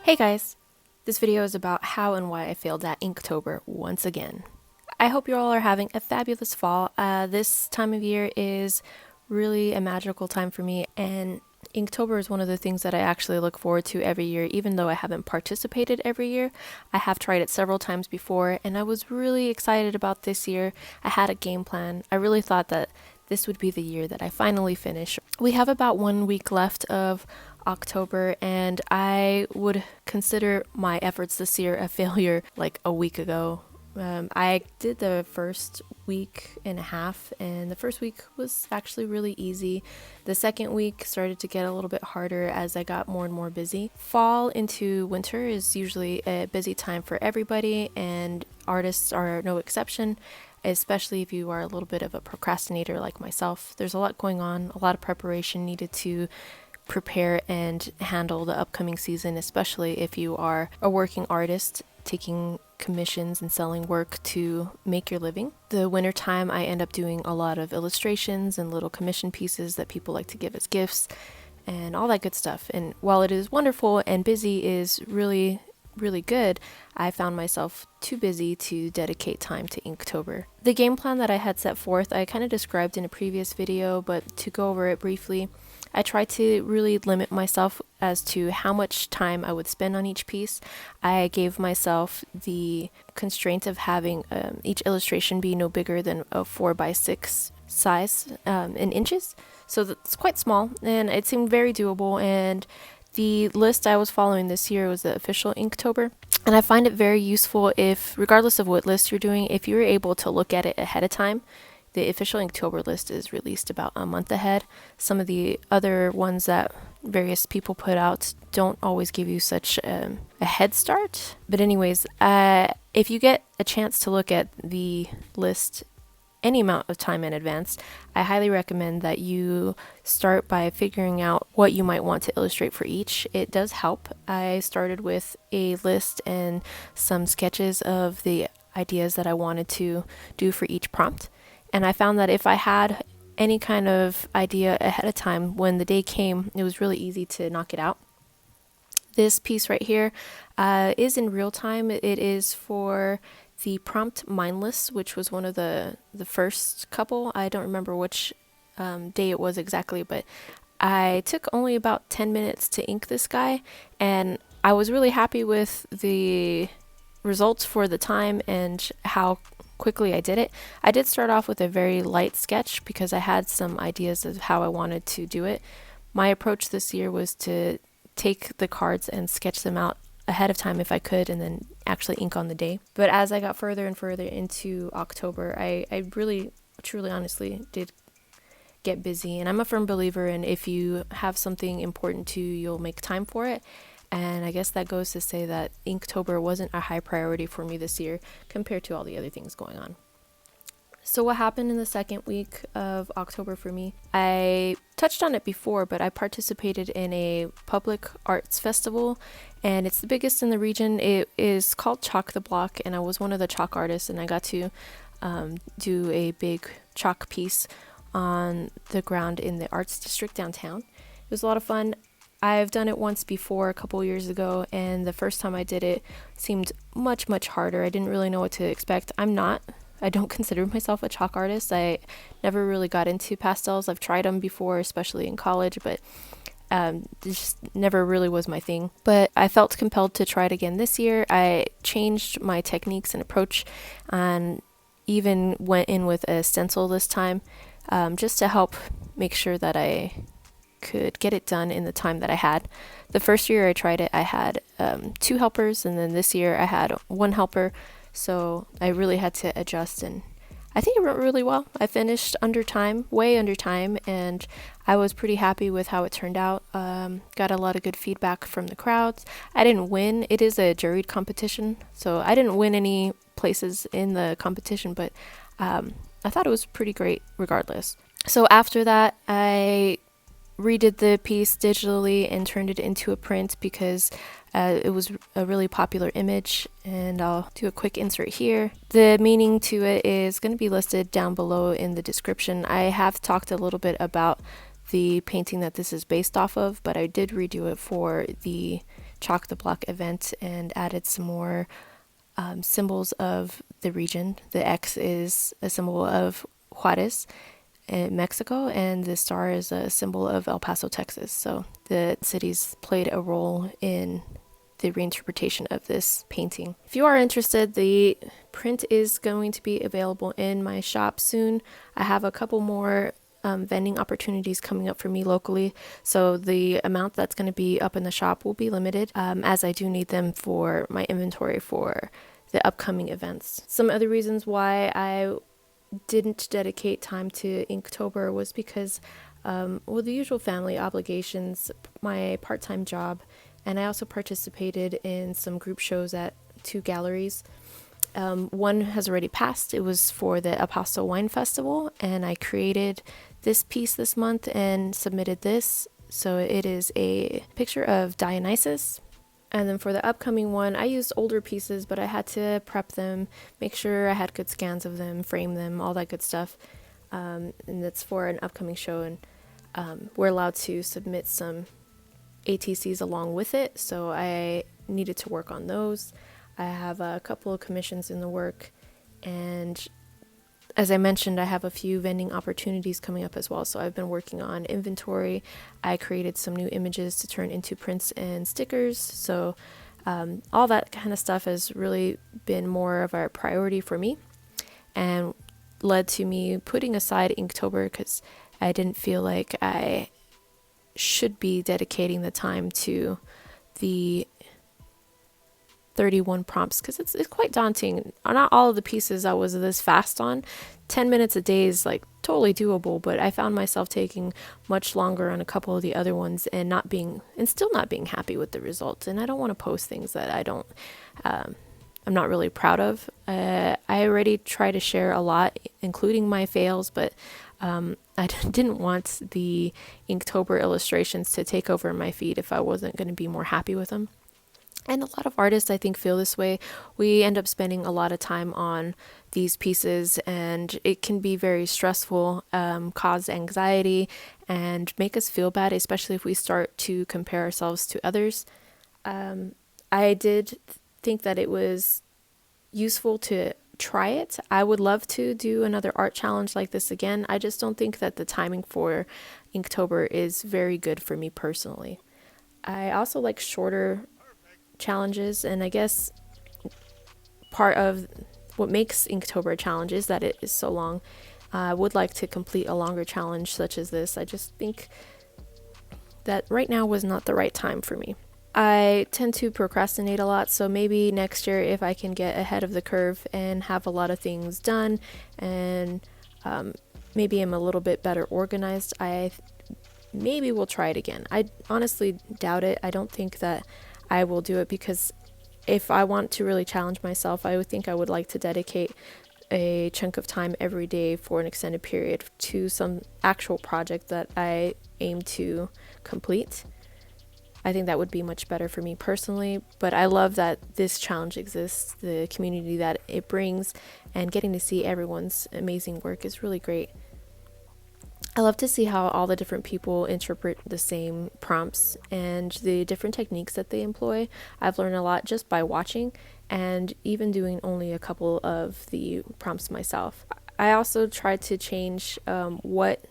Hey guys, this video is about how and why I failed at Inktober once again. I hope you all are having a fabulous fall. This time of year is really a magical time for me, and Inktober is one of the things that I actually look forward to every year. Even though I haven't participated every year, I have tried it several times before, and I was really excited about this year. I had a game plan. I really thought that this would be the year that I finally finish. We have about 1 week left of October, and I would consider my efforts this year a failure like a week ago. I did the first week and a half, and the first week was actually really easy. The second week started to get a little bit harder as I got more and more busy. Fall into winter is usually a busy time for everybody, and artists are no exception, especially if you are a little bit of a procrastinator like myself. There's a lot going on, a lot of preparation needed to prepare and handle the upcoming season, especially if you are a working artist taking commissions and selling work to make your living. The winter time, I end up doing a lot of illustrations and little commission pieces that people like to give as gifts and all that good stuff. And while it is wonderful and busy is really good, I found myself too busy to dedicate time to Inktober. The game plan that I had set forth, I kind of described in a previous video, but to go over it briefly, I tried to really limit myself as to how much time I would spend on each piece. I gave myself the constraint of having each illustration be no bigger than a 4x6 size in inches. So that's quite small, and it seemed very doable. And the list I was following this year was the official Inktober. And I find it very useful if, regardless of what list you're doing, if you're able to look at it ahead of time. The official Inktober list is released about a month ahead. Some of the other ones that various people put out don't always give you such a head start. But anyways, if you get a chance to look at the list any amount of time in advance, I highly recommend that you start by figuring out what you might want to illustrate for each. It does help. I started with a list and some sketches of the ideas that I wanted to do for each prompt. And I found that if I had any kind of idea ahead of time, when the day came, it was really easy to knock it out. This piece right here is in real time. It is for the prompt Mindless, which was one of the first couple. I don't remember which day it was exactly, but I took only about 10 minutes to ink this guy, and I was really happy with the results for the time and how quickly I did it. I did start off with a very light sketch because I had some ideas of how I wanted to do it. My approach this year was to take the cards and sketch them out ahead of time if I could, and then actually ink on the day. But as I got further and further into October, I really, truly, honestly did get busy. And I'm a firm believer in if you have something important to you, you'll make time for it. And I guess that goes to say that Inktober wasn't a high priority for me this year compared to all the other things going on. So what happened in the second week of October for me? I touched on it before, but I participated in a public arts festival, and it's the biggest in the region. It is called Chalk the Block, and I was one of the chalk artists, and I got to do a big chalk piece on the ground in the arts district downtown. It was a lot of fun. I've done it once before, a couple years ago, and the first time I did it seemed much harder. I didn't really know what to expect. I don't consider myself a chalk artist. I never really got into pastels. I've tried them before, especially in college, but it just never really was my thing. But I felt compelled to try it again this year. I changed my techniques and approach, and even went in with a stencil this time, just to help make sure that I could get it done in the time that I had. The first year I tried it, I had 2 helpers, and then this year I had 1 helper, so I really had to adjust, and I think it went really well. I finished under time, way under time, and I was pretty happy with how it turned out. Got a lot of good feedback from the crowds. I didn't win. It is a juried competition, so I didn't win any places in the competition, but I thought it was pretty great regardless. So after that, I redid the piece digitally and turned it into a print because it was a really popular image, and I'll do a quick insert here. The meaning to it is going to be listed down below in the description. I have talked a little bit about the painting that this is based off of, but I did redo it for the Chalk the Block event and added some more symbols of the region. The X is a symbol of Juarez in Mexico, and the star is a symbol of El Paso, Texas. So the cities played a role in the reinterpretation of this painting. If you are interested, the print is going to be available in my shop soon. I have a couple more vending opportunities coming up for me locally, so the amount that's going to be up in the shop will be limited, as I do need them for my inventory for the upcoming events. Some other reasons why I didn't dedicate time to Inktober was because, the usual family obligations, my part-time job, and I also participated in some group shows at 2 galleries. One has already passed. It was for the El Paso Wine Festival, and I created this piece this month and submitted this. So it is a picture of Dionysus. And then for the upcoming one, I used older pieces, but I had to prep them, make sure I had good scans of them, frame them, all that good stuff. And that's for an upcoming show, and we're allowed to submit some ATCs along with it, so I needed to work on those. I have a couple of commissions in the work, and as I mentioned, I have a few vending opportunities coming up as well, so I've been working on inventory. I created some new images to turn into prints and stickers, so all that kind of stuff has really been more of a priority for me, and led to me putting aside Inktober because I didn't feel like I should be dedicating the time to the 31 prompts, because it's quite daunting. Not all of the pieces I was this fast on. 10 minutes a day is like totally doable, but I found myself taking much longer on a couple of the other ones and still not being happy with the results. And I don't want to post things that I'm not really proud of. I already try to share a lot, including my fails, but I didn't want the Inktober illustrations to take over my feed if I wasn't going to be more happy with them. And a lot of artists, I think, feel this way. We end up spending a lot of time on these pieces, and it can be very stressful, cause anxiety, and make us feel bad, especially if we start to compare ourselves to others. I did think that it was useful to try it. I would love to do another art challenge like this again. I just don't think that the timing for Inktober is very good for me personally. I also like shorter challenges, and I guess part of what makes Inktober a challenge is that it is so long. I would like to complete a longer challenge such as this. I just think that right now was not the right time for me. I tend to procrastinate a lot, so maybe next year if I can get ahead of the curve and have a lot of things done, and maybe I'm a little bit better organized, I maybe will try it again. I honestly doubt it. I don't think that I will do it, because if I want to really challenge myself, I would think I would like to dedicate a chunk of time every day for an extended period to some actual project that I aim to complete. I think that would be much better for me personally, but I love that this challenge exists, the community that it brings, and getting to see everyone's amazing work is really great. I love to see how all the different people interpret the same prompts and the different techniques that they employ. I've learned a lot just by watching and even doing only a couple of the prompts myself. I also tried to change what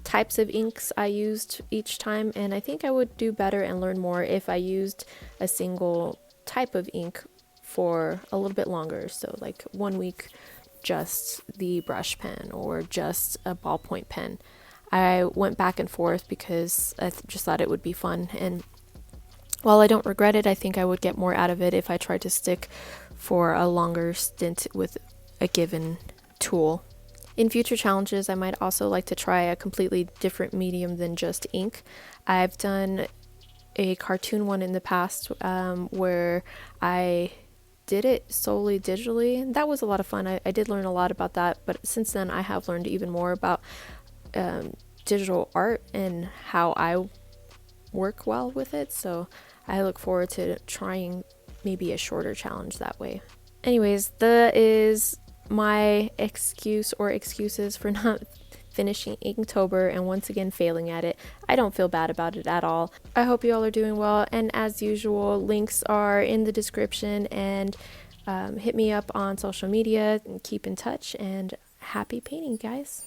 types of inks I used each time, and I think I would do better and learn more if I used a single type of ink for a little bit longer. So like 1 week just the brush pen or just a ballpoint pen. I went back and forth because I just thought it would be fun, and while I don't regret it, I think I would get more out of it if I tried to stick for a longer stint with a given tool. In future challenges, I might also like to try a completely different medium than just ink. I've done a cartoon one in the past where I did it solely digitally. That was a lot of fun. I did learn a lot about that, but since then I have learned even more about digital art and how I work well with it. So I look forward to trying maybe a shorter challenge that way. Anyways, that is my excuse or excuses for not finishing Inktober and once again failing at it. I don't feel bad about it at all. I hope you all are doing well, and as usual, links are in the description, and hit me up on social media and keep in touch, and happy painting, guys.